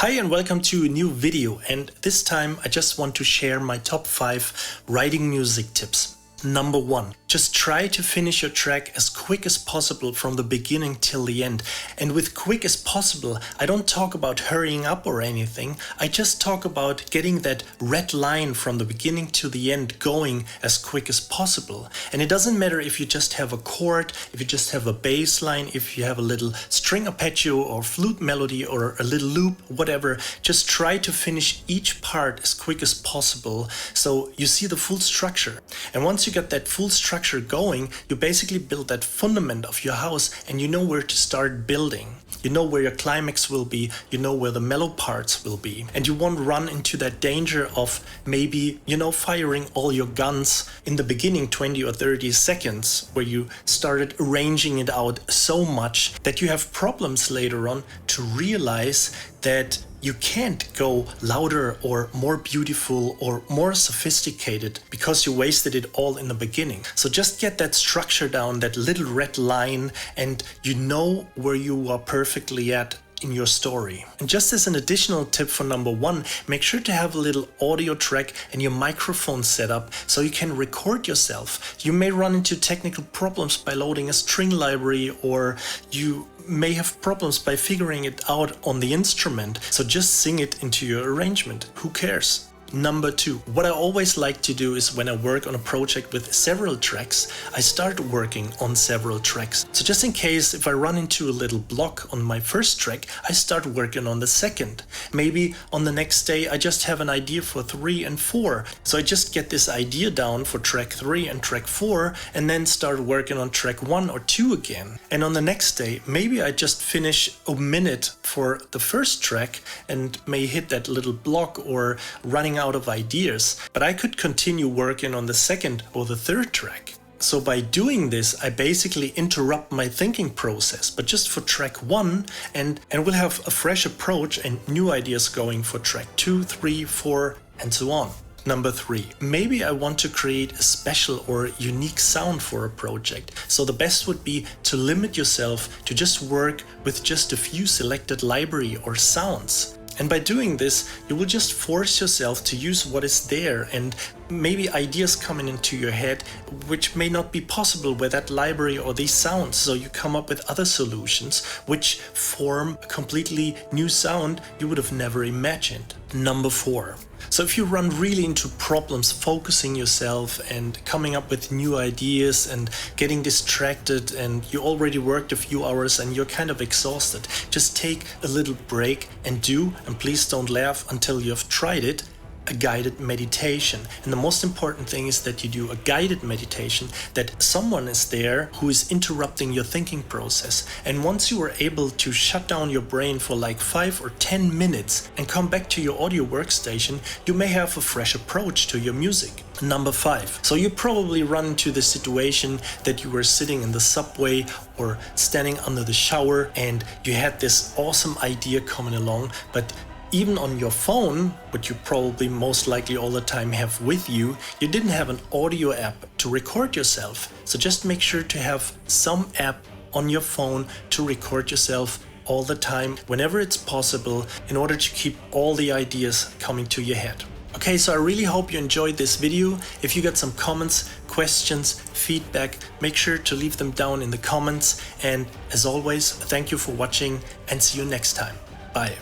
Hi and welcome to a new video, and this time I just want to share my top 5 writing music tips. Number 1. Just try to finish your track as quick as possible from the beginning till the end. And with quick as possible, I don't talk about hurrying up or anything. I just talk about getting that red line from the beginning to the end going as quick as possible. And it doesn't matter if you just have a chord, if you just have a bass line, if you have a little string arpeggio or flute melody or a little loop, whatever. Just try to finish each part as quick as possible so you see the full structure. And once you get that full structure going, you basically build that fundament of your house and you know where to start building. You know where your climax will be, you know where the mellow parts will be. And you won't run into that danger of maybe, firing all your guns in the beginning 20 or 30 seconds where you started arranging it out so much that you have problems later on to realize that you can't go louder or more beautiful or more sophisticated because you wasted it all in the beginning. So just get that structure down, that little red line, and you know where you are perfectly at in your story. And just as an additional tip for number 1, make sure to have a little audio track and your microphone set up so you can record yourself. You may run into technical problems by loading a string library, or you may have problems by figuring it out on the instrument. So just sing it into your arrangement. Who cares? Number 2, what I always like to do is when I work on a project with several tracks, I start working on several tracks. So just in case if I run into a little block on my first track, I start working on the second. Maybe on the next day I just have an idea for 3 and 4. So I just get this idea down for track 3 and track 4 and then start working on track 1 or 2 again. And on the next day, maybe I just finish a minute for the first track and may hit that little block or running out of ideas, but I could continue working on the second or the third track. So by doing this, I basically interrupt my thinking process, but just for track 1, and we'll have a fresh approach and new ideas going for track 2, 3, 4, and so on. Number 3, maybe I want to create a special or unique sound for a project. So the best would be to limit yourself to just work with just a few selected library or sounds. And by doing this, you will just force yourself to use what is there, and maybe ideas coming into your head which may not be possible with that library or these sounds. So you come up with other solutions which form a completely new sound you would have never imagined. Number 4. So if you run really into problems focusing yourself and coming up with new ideas and getting distracted, and you already worked a few hours and you're kind of exhausted, just take a little break and please don't laugh until you have tried it, a guided meditation. And the most important thing is that you do a guided meditation, that someone is there who is interrupting your thinking process. And once you are able to shut down your brain for like 5 or 10 minutes and come back to your audio workstation, you may have a fresh approach to your music. Number 5. So you probably run into the situation that you were sitting in the subway or standing under the shower and you had this awesome idea coming along, but even on your phone, which you probably most likely all the time have with you, you didn't have an audio app to record yourself. So just make sure to have some app on your phone to record yourself all the time, whenever it's possible, in order to keep all the ideas coming to your head. Okay, so I really hope you enjoyed this video. If you got some comments, questions, feedback, make sure to leave them down in the comments. And as always, thank you for watching and see you next time. Bye.